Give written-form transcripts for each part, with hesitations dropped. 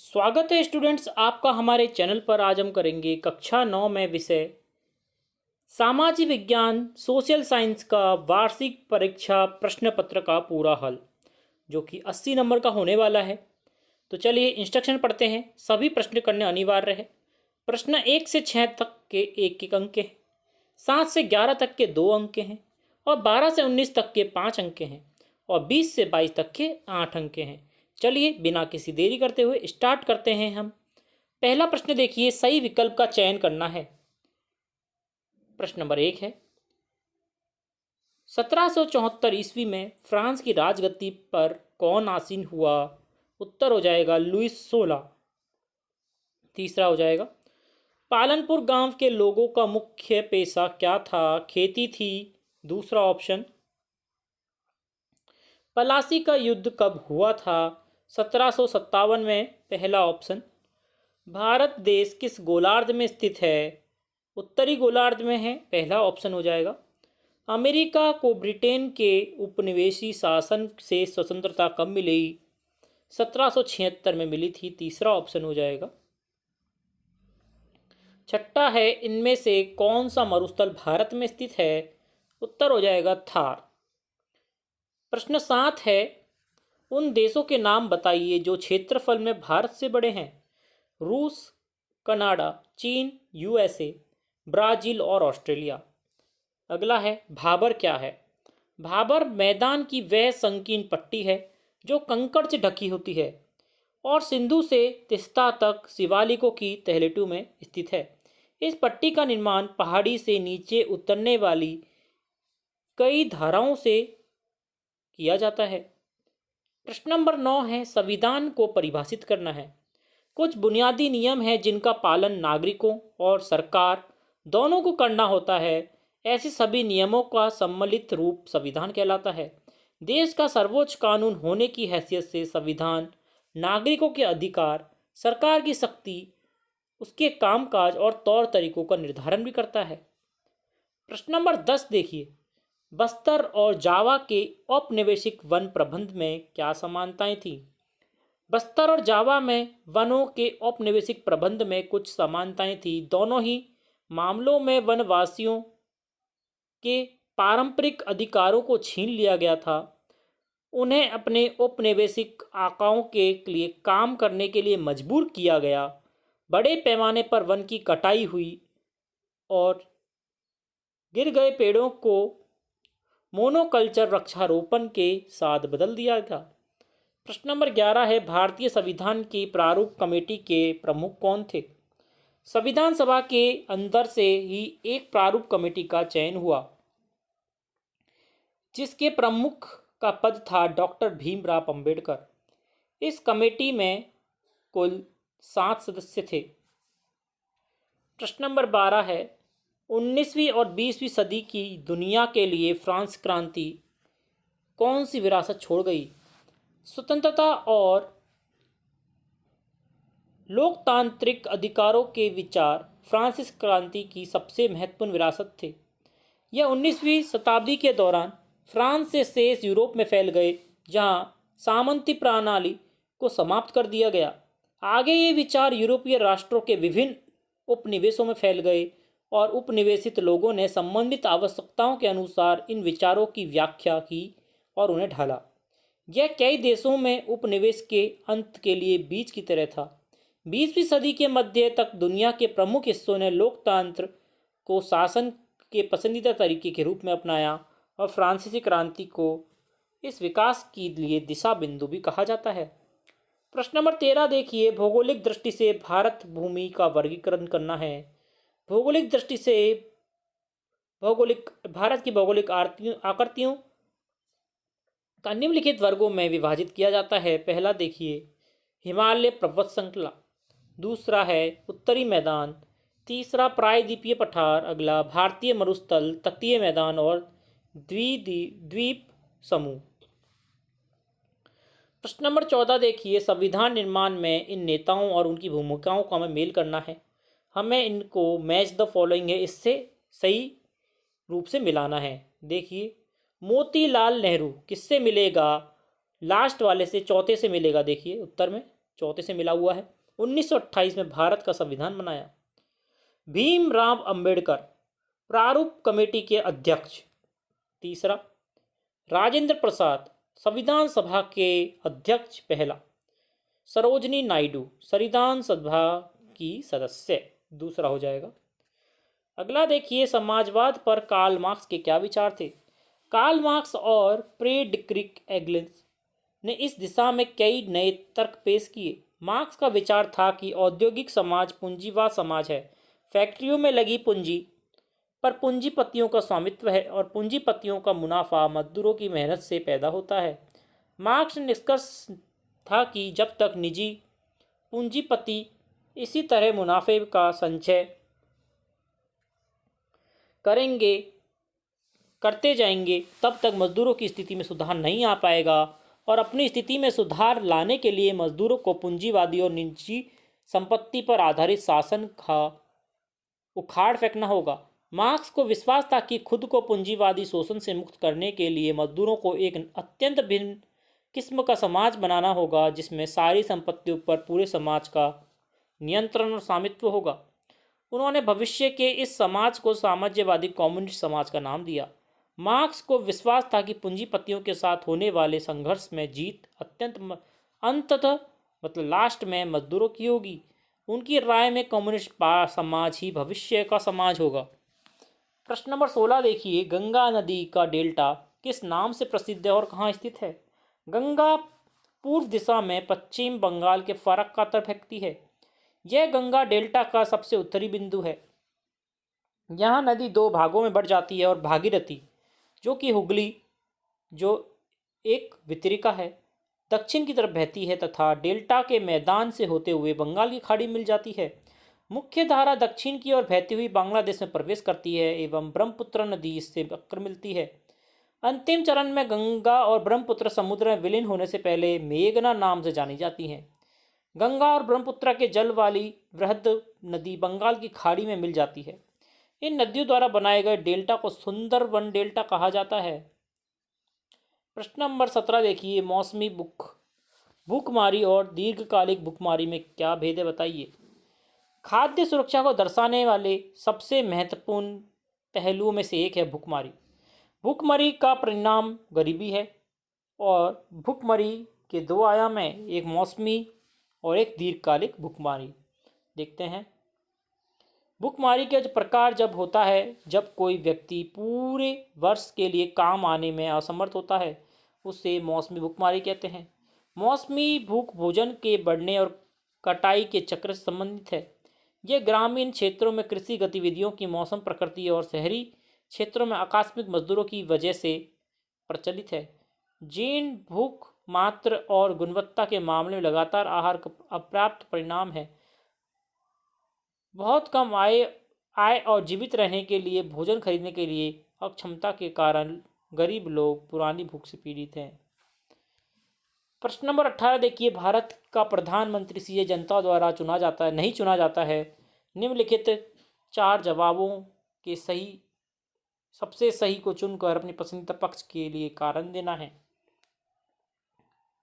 स्वागत है स्टूडेंट्स आपका हमारे चैनल पर। आज हम करेंगे कक्षा 9 में विषय सामाजिक विज्ञान सोशल साइंस का वार्षिक परीक्षा प्रश्न पत्र का पूरा हल, जो कि 80 नंबर का होने वाला है। तो चलिए इंस्ट्रक्शन पढ़ते हैं। सभी प्रश्न करने अनिवार्य है। प्रश्न 1 से 6 तक के 1-1 अंक के हैं, 7 से 11 तक के 2 अंक के हैं, और 12 से 19 तक के 5 अंक के हैं, और 20 से 22 तक के 8 अंक के हैं। चलिए बिना किसी देरी करते हुए स्टार्ट करते हैं हम। पहला प्रश्न देखिए, सही विकल्प का चयन करना है। प्रश्न नंबर 1 है, 1774 ईस्वी में फ्रांस की राजगद्दी पर कौन आसीन हुआ? उत्तर हो जाएगा लुइस 16। तीसरा हो जाएगा, पालनपुर गांव के लोगों का मुख्य पेशा क्या था? खेती थी। दूसरा ऑप्शन। पलासी का युद्ध कब हुआ था? 1757 में। पहला ऑप्शन। भारत देश किस गोलार्ध में स्थित है? उत्तरी गोलार्ध में है। पहला ऑप्शन हो जाएगा। अमेरिका को ब्रिटेन के उपनिवेशी शासन से स्वतंत्रता कब मिली? 1776 में मिली थी। तीसरा ऑप्शन हो जाएगा। छठा है, इनमें से कौन सा मरुस्थल भारत में स्थित है? उत्तर हो जाएगा थार। प्रश्न 7 है, उन देशों के नाम बताइए जो क्षेत्रफल में भारत से बड़े हैं। रूस, कनाडा, चीन, यूएसए, ब्राजील और ऑस्ट्रेलिया। अगला है, भाबर क्या है? भाबर मैदान की वह संकीर्ण पट्टी है जो कंकड़ से ढकी होती है और सिंधु से तिस्ता तक शिवालिकों की तलहटों में स्थित है। इस पट्टी का निर्माण पहाड़ी से नीचे उतरने वाली कई धाराओं से किया जाता है। प्रश्न नंबर 9 है, संविधान को परिभाषित करना है। कुछ बुनियादी नियम हैं जिनका पालन नागरिकों और सरकार दोनों को करना होता है। ऐसे सभी नियमों का सम्मिलित रूप संविधान कहलाता है। देश का सर्वोच्च कानून होने की हैसियत से संविधान नागरिकों के अधिकार, सरकार की शक्ति, उसके कामकाज और तौर तरीकों का निर्धारण भी करता है। प्रश्न नंबर 10 देखिए, बस्तर और जावा के औपनिवेशिक वन प्रबंध में क्या समानताएं थीं? बस्तर और जावा में वनों के औपनिवेशिक प्रबंध में कुछ समानताएं थीं। दोनों ही मामलों में वनवासियों के पारंपरिक अधिकारों को छीन लिया गया था। उन्हें अपने औपनिवेशिक आकाओं के लिए काम करने के लिए मजबूर किया गया। बड़े पैमाने पर वन की कटाई हुई और गिर गए पेड़ों को मोनोकल्चर वृक्षारोपण के साथ बदल दिया गया। प्रश्न नंबर 11 है, भारतीय संविधान की प्रारूप कमेटी के प्रमुख कौन थे? संविधान सभा के अंदर से ही एक प्रारूप कमेटी का चयन हुआ, जिसके प्रमुख का पद था डॉक्टर भीमराव अंबेडकर। इस कमेटी में कुल 7 सदस्य थे। प्रश्न नंबर 12 है, 19वीं और 20वीं सदी की दुनिया के लिए फ्रांस क्रांति कौन सी विरासत छोड़ गई? स्वतंत्रता और लोकतांत्रिक अधिकारों के विचार फ्रांसीसी क्रांति की सबसे महत्वपूर्ण विरासत थे। यह 19वीं शताब्दी के दौरान फ्रांस से शेष यूरोप में फैल गए, जहां सामंती प्रणाली को समाप्त कर दिया गया। आगे ये विचार यूरोपीय राष्ट्रों के विभिन्न उपनिवेशों में फैल गए और उपनिवेशित लोगों ने संबंधित आवश्यकताओं के अनुसार इन विचारों की व्याख्या की और उन्हें ढाला। यह कई देशों में उपनिवेश के अंत के लिए बीज की तरह था। 20वीं सदी के मध्य तक दुनिया के प्रमुख हिस्सों ने लोकतंत्र को शासन के पसंदीदा तरीके के रूप में अपनाया और फ्रांसीसी क्रांति को इस विकास के लिए दिशा बिंदु भी कहा जाता है। प्रश्न नंबर 13 देखिए, भौगोलिक दृष्टि से भारत भूमि का वर्गीकरण करना है। भौगोलिक दृष्टि से भारत की भौगोलिक आकृतियों का निम्नलिखित वर्गों में विभाजित किया जाता है। पहला देखिए, हिमालय पर्वत श्रृंखला। दूसरा है उत्तरी मैदान। तीसरा प्रायद्वीपीय पठार। अगला भारतीय मरुस्थल, तटीय मैदान और द्वीप समूह। प्रश्न नंबर 14 देखिए, संविधान निर्माण में इन नेताओं और उनकी भूमिकाओं को हमें मेल करना है। हमें इनको मैच द फॉलोइंग है, इससे सही रूप से मिलाना है। देखिए, मोतीलाल नेहरू किससे मिलेगा? लास्ट वाले से, चौथे से मिलेगा। देखिए उत्तर में चौथे से मिला हुआ है। 1928 में भारत का संविधान बनाया। भीमराव अंबेडकर प्रारूप कमेटी के अध्यक्ष। तीसरा, राजेंद्र प्रसाद संविधान सभा के अध्यक्ष पहला। सरोजनी नायडू संविधान सभा की सदस्य दूसरा हो जाएगा। अगला देखिए, समाजवाद पर कार्ल मार्क्स के क्या विचार थे। कार्ल मार्क्स और फ्रेडरिक एंगल्स ने इस दिशा में कई नए तर्क पेश किए। मार्क्स का विचार था कि औद्योगिक समाज पूंजीवाद समाज है। फैक्ट्रियों में लगी पूंजी पर पूंजीपतियों का स्वामित्व है और पूंजीपतियों का मुनाफा मजदूरों की मेहनत से पैदा होता है। मार्क्स ने निष्कर्ष था कि जब तक निजी पूंजीपति इसी तरह मुनाफे का संचय करते जाएंगे तब तक मजदूरों की स्थिति में सुधार नहीं आ पाएगा और अपनी स्थिति में सुधार लाने के लिए मजदूरों को पूंजीवादी और निजी संपत्ति पर आधारित शासन का उखाड़ फेंकना होगा। मार्क्स को विश्वास था कि खुद को पूंजीवादी शोषण से मुक्त करने के लिए मजदूरों को एक अत्यंत भिन्न किस्म का समाज बनाना होगा जिसमें सारी संपत्तियों पर पूरे समाज का नियंत्रण और स्वामित्व होगा। उन्होंने भविष्य के इस समाज को साम्यवादी कम्युनिस्ट समाज का नाम दिया। मार्क्स को विश्वास था कि पूंजीपतियों के साथ होने वाले संघर्ष में जीत अंततः लास्ट में मजदूरों की होगी। उनकी राय में कम्युनिस्ट समाज ही भविष्य का समाज होगा। प्रश्न नंबर 16 देखिए, गंगा नदी का डेल्टा किस नाम से प्रसिद्ध है और कहाँ स्थित है। गंगा पूर्व दिशा में पश्चिम बंगाल के फरक्का तरफ फेंकती है। यह गंगा डेल्टा का सबसे उत्तरी बिंदु है। यहाँ नदी दो भागों में बढ़ जाती है और भागीरथी जो कि हुगली जो एक वितरिका है दक्षिण की तरफ बहती है तथा डेल्टा के मैदान से होते हुए बंगाल की खाड़ी मिल जाती है। मुख्य धारा दक्षिण की ओर बहती हुई बांग्लादेश में प्रवेश करती है एवं ब्रह्मपुत्र नदी इससे टक्कर मिलती है। अंतिम चरण में गंगा और ब्रह्मपुत्र समुद्र में विलीन होने से पहले मेघना नाम से जानी जाती हैं। गंगा और ब्रह्मपुत्र के जल वाली वृहद नदी बंगाल की खाड़ी में मिल जाती है। इन नदियों द्वारा बनाए गए डेल्टा को सुंदरवन डेल्टा कहा जाता है। प्रश्न नंबर 17 देखिए, मौसमी भूखमरी और दीर्घकालिक भूखमरी में क्या भेद है बताइए। खाद्य सुरक्षा को दर्शाने वाले सबसे महत्वपूर्ण पहलुओं में से एक है भूखमरी। भूखमरी का परिणाम गरीबी है और भूखमरी के दो आयाम हैं, एक मौसमी और एक दीर्घकालिक भूखमरी। देखते हैं। भूखमरी के प्रकार जब होता है जब कोई व्यक्ति पूरे वर्ष के लिए काम आने में असमर्थ होता है उसे मौसमी भूखमरी कहते हैं। मौसमी भूख भोजन के बढ़ने और कटाई के चक्र से संबंधित है। यह ग्रामीण क्षेत्रों में कृषि गतिविधियों की मौसम प्रकृति और शहरी क्षेत्रों में आकस्मिक मजदूरों की वजह से प्रचलित है। जीर्ण भूख मात्रा और गुणवत्ता के मामले में लगातार आहार का अपर्याप्त परिणाम है। बहुत कम आय और जीवित रहने के लिए भोजन खरीदने के लिए अक्षमता के कारण गरीब लोग पुरानी भूख से पीड़ित हैं। प्रश्न नंबर 18 देखिए, भारत का प्रधानमंत्री सीधे जनता द्वारा चुना जाता है नहीं चुना जाता है। निम्नलिखित 4 जवाबों के सबसे सही को चुनकर अपनी पसंदीदा पक्ष के लिए कारण देना है।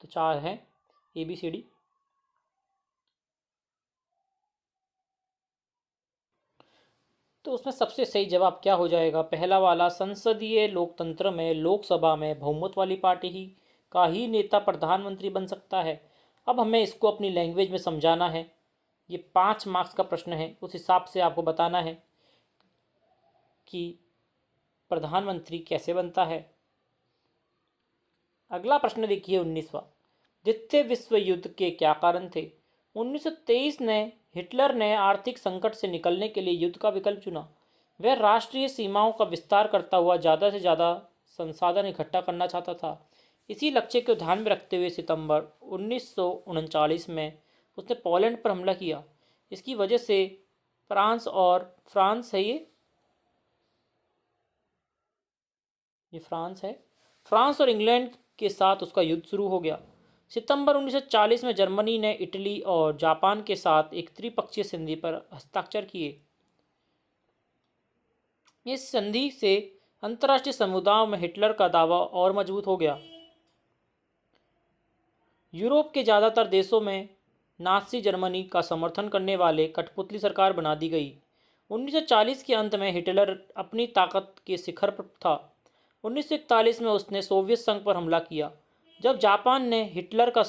तो 4 है ABCD। तो उसमें सबसे सही जवाब क्या हो जाएगा। पहला वाला, संसदीय लोकतंत्र में लोकसभा में बहुमत वाली पार्टी का ही नेता प्रधानमंत्री बन सकता है। अब हमें इसको अपनी लैंग्वेज में समझाना है। ये 5 मार्क्स का प्रश्न है, उस हिसाब से आपको बताना है कि प्रधानमंत्री कैसे बनता है। अगला प्रश्न देखिए 19वां, द्वितीय विश्व युद्ध के क्या कारण थे। 1923 में हिटलर ने आर्थिक संकट से निकलने के लिए युद्ध का विकल्प चुना। वह राष्ट्रीय सीमाओं का विस्तार करता हुआ ज़्यादा से ज़्यादा संसाधन इकट्ठा करना चाहता था। इसी लक्ष्य को ध्यान में रखते हुए सितंबर 1939 में उसने पोलैंड पर हमला किया। इसकी वजह से फ्रांस और इंग्लैंड के साथ उसका युद्ध शुरू हो गया। सितंबर 1940 में जर्मनी ने इटली और जापान के साथ एक त्रिपक्षीय संधि पर हस्ताक्षर किए। इस संधि से अंतर्राष्ट्रीय समुदाय में हिटलर का दावा और मजबूत हो गया। यूरोप के ज़्यादातर देशों में नाज़ी जर्मनी का समर्थन करने वाले कठपुतली सरकार बना दी गई। 1940 के अंत में हिटलर अपनी ताकत के शिखर पर था। 1941 में उसने सोवियत संघ पर हमला किया। जब जापान ने हिटलर का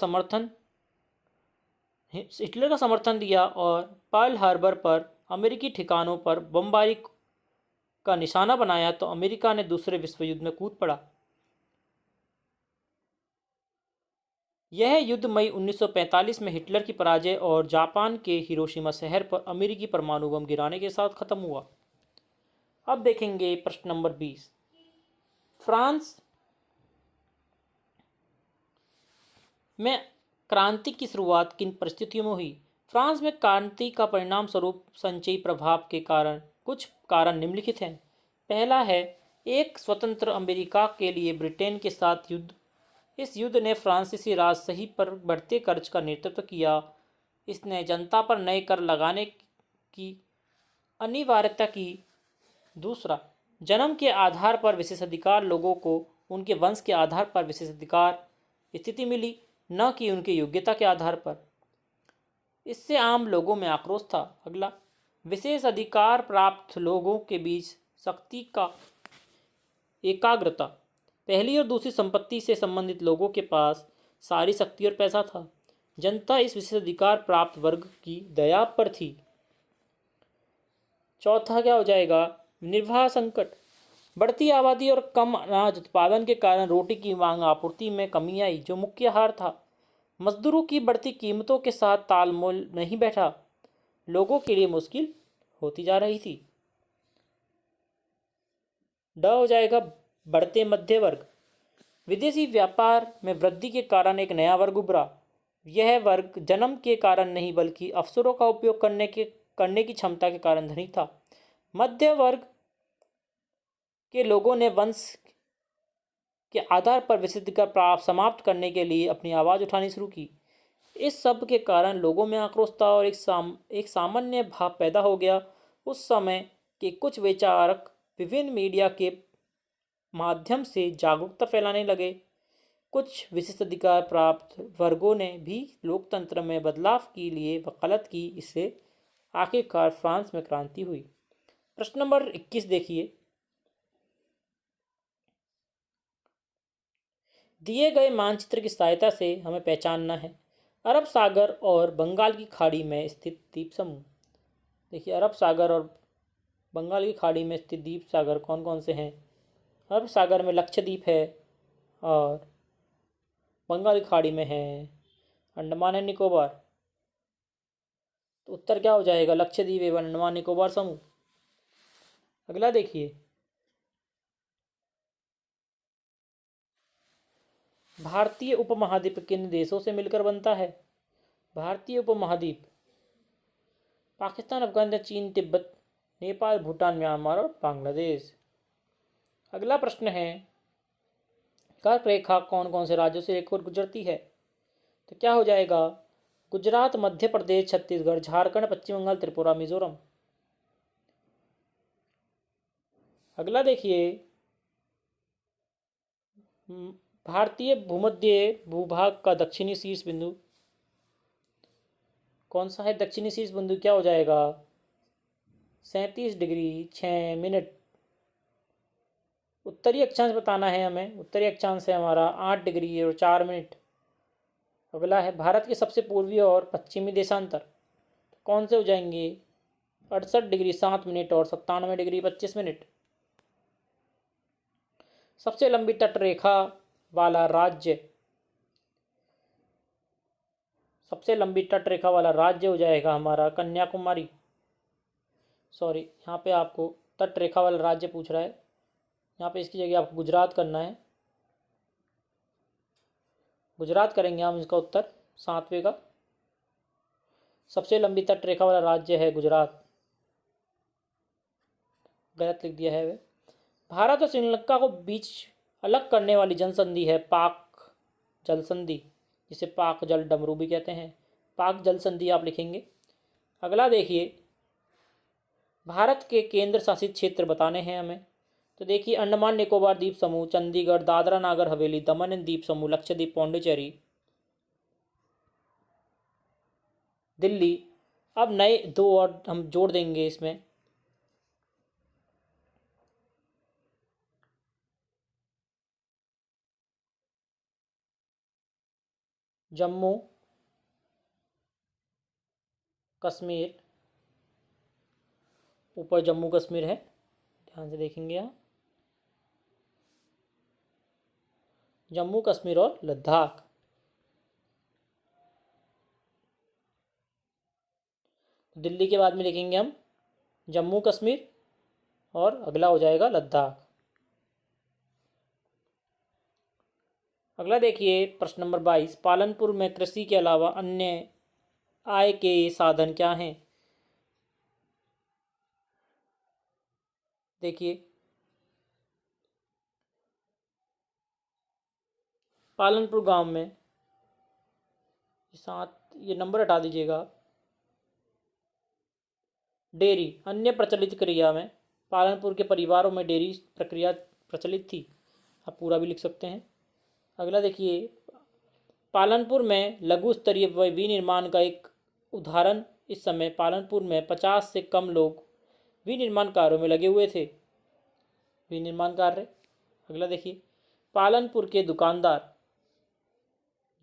समर्थन दिया और पर्ल हार्बर पर अमेरिकी ठिकानों पर बमबारी का निशाना बनाया तो अमेरिका ने दूसरे विश्व युद्ध में कूद पड़ा। यह युद्ध मई 1945 में हिटलर की पराजय और जापान के हिरोशिमा शहर पर अमेरिकी परमाणु बम गिराने के साथ खत्म हुआ। अब देखेंगे प्रश्न नंबर 20। फ्रांस में क्रांति की शुरुआत किन परिस्थितियों में हुई? फ्रांस में क्रांति का परिणाम स्वरूप संचयी प्रभाव के कारण कुछ कारण निम्नलिखित हैं। पहला है एक स्वतंत्र अमेरिका के लिए ब्रिटेन के साथ युद्ध। इस युद्ध ने फ्रांसीसी राजशाही पर बढ़ते कर्ज का नेतृत्व किया। इसने जनता पर नए कर लगाने की अनिवार्यता की। दूसरा, जन्म के आधार पर विशेषाधिकार लोगों को उनके वंश के आधार पर विशेषाधिकार स्थिति मिली, न कि उनके योग्यता के आधार पर। इससे आम लोगों में आक्रोश था। अगला, विशेष अधिकार प्राप्त लोगों के बीच शक्ति का एकाग्रता। पहली और दूसरी संपत्ति से संबंधित लोगों के पास सारी शक्ति और पैसा था। जनता इस विशेषाधिकार प्राप्त वर्ग की दया पर थी। चौथा क्या हो जाएगा? निर्वाह संकट। बढ़ती आबादी और कम अनाज उत्पादन के कारण रोटी की मांग आपूर्ति में कमी आई, जो मुख्य आहार था। मजदूरों की बढ़ती कीमतों के साथ तालमेल नहीं बैठा, लोगों के लिए मुश्किल होती जा रही थी। ड हो जाएगा बढ़ते मध्य वर्ग। विदेशी व्यापार में वृद्धि के कारण एक नया वर्ग उभरा। यह वर्ग जन्म के कारण नहीं बल्कि अवसरों का उपयोग करने की क्षमता के कारण धनी था। मध्य वर्ग के लोगों ने वंश के आधार पर विशेषाधिकार समाप्त करने के लिए अपनी आवाज़ उठानी शुरू की। इस सब के कारण लोगों में आक्रोश था और एक सामान्य भाव पैदा हो गया। उस समय के कुछ विचारक विभिन्न मीडिया के माध्यम से जागरूकता फैलाने लगे। कुछ विशेषाधिकार प्राप्त वर्गों ने भी लोकतंत्र में बदलाव के लिए वकालत की। इससे आखिरकार फ्रांस में क्रांति हुई। प्रश्न नंबर 21 देखिए। दिए गए मानचित्र की सहायता से हमें पहचानना है अरब सागर और बंगाल की खाड़ी में स्थित द्वीप समूह। देखिए, अरब सागर और बंगाल की खाड़ी में स्थित द्वीप सागर कौन कौन से हैं? अरब सागर में लक्षद्वीप है और बंगाल की खाड़ी में है अंडमान एंड निकोबार। तो उत्तर क्या हो जाएगा? लक्षद्वीप एवं अंडमान निकोबार समूह। अगला देखिए, भारतीय उपमहाद्वीप किन देशों से मिलकर बनता है? भारतीय उपमहाद्वीप पाकिस्तान, अफगानिस्तान, चीन, तिब्बत, नेपाल, भूटान, म्यांमार और बांग्लादेश। अगला प्रश्न है, कर्क रेखा कौन कौन से राज्यों से होकर गुजरती है? तो क्या हो जाएगा? गुजरात, मध्य प्रदेश, छत्तीसगढ़, झारखंड, पश्चिम बंगाल, त्रिपुरा, मिजोरम। अगला देखिए, भारतीय भूमध्य भूभाग का दक्षिणी शीर्ष बिंदु कौन सा है? दक्षिणी शीर्ष बिंदु क्या हो जाएगा? 37 डिग्री 6 मिनट। उत्तरी अक्षांश बताना है हमें। उत्तरी अक्षांश है हमारा 8 डिग्री और 4 मिनट। अगला है भारत के सबसे पूर्वी और पश्चिमी देशांतर। तो कौन से हो जाएंगे? 68 डिग्री 7 मिनट और 97 डिग्री 25 मिनट। सबसे लंबी तट रेखा वाला राज्य, सबसे लंबी तट रेखा वाला राज्य हो जाएगा हमारा कन्याकुमारी। सॉरी, यहाँ पे आपको तट रेखा वाला राज्य पूछ रहा है, यहाँ पे इसकी जगह आपको गुजरात करना है। गुजरात करेंगे हम इसका उत्तर 7वें का। सबसे लंबी तट रेखा वाला राज्य है गुजरात। गलत लिख दिया है वे। भारत और श्रीलंका को बीच अलग करने वाली जनसंधि है पाक जल संधि, जिसे पाक जल डमरू भी कहते हैं। पाक जल संधि आप लिखेंगे। अगला देखिए, भारत के केंद्र शासित क्षेत्र बताने हैं हमें। तो देखिए, अंडमान निकोबार द्वीप समूह, चंडीगढ़, दादरा नागर हवेली, दमन एंड द्वीप समूह, लक्षद्वीप, पौंडीचेरी। दिल्ली। अब नए दो और हम जोड़ देंगे इसमें। जम्मू कश्मीर, ऊपर जम्मू कश्मीर है, ध्यान से देखेंगे आप। जम्मू कश्मीर और लद्दाख। दिल्ली के बाद में लिखेंगे हम जम्मू कश्मीर और अगला हो जाएगा लद्दाख। अगला देखिए प्रश्न नंबर 22, पालनपुर में कृषि के अलावा अन्य आय के साधन क्या हैं? देखिए पालनपुर गांव में, साथ ये नंबर हटा दीजिएगा। डेयरी, अन्य प्रचलित क्रिया में पालनपुर के परिवारों में डेयरी प्रक्रिया प्रचलित थी। आप पूरा भी लिख सकते हैं। अगला देखिए, पालनपुर में लघु स्तरीय विनिर्माण का एक उदाहरण, इस समय पालनपुर में 50 से कम लोग विनिर्माण कार्यों में लगे हुए थे। विनिर्माण कार्य। अगला देखिए, पालनपुर के दुकानदार,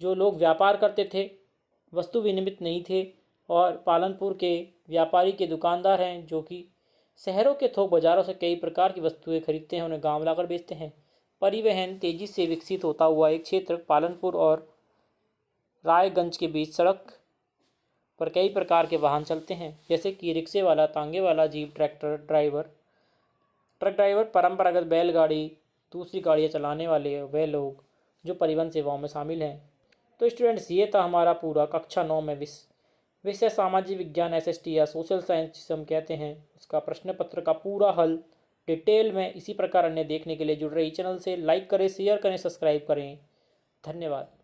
जो लोग व्यापार करते थे, वस्तु विनिर्मित नहीं थे, और पालनपुर के व्यापारी के दुकानदार हैं जो कि शहरों के थोक बाजारों से कई प्रकार की वस्तुएं खरीदते हैं, उन्हें गांव लाकर बेचते हैं। परिवहन, तेजी से विकसित होता हुआ एक क्षेत्र, पालनपुर और रायगंज के बीच सड़क पर कई प्रकार के वाहन चलते हैं, जैसे कि रिक्शे वाला, तांगे वाला, jeep, tractor driver, truck driver, परंपरागत बैलगाड़ी, दूसरी गाड़ियाँ चलाने वाले वे लोग जो परिवहन सेवाओं में शामिल हैं। तो स्टूडेंट्स, ये था हमारा पूरा कक्षा 9 में विषय सामाजिक विज्ञान SST या सोशल साइंस जिसे हम कहते हैं, उसका प्रश्न पत्र का पूरा हल डिटेल में इसी प्रकार अन्य देखने के लिए जुड़ रही चैनल से लाइक करें, शेयर करें, सब्सक्राइब करें। धन्यवाद।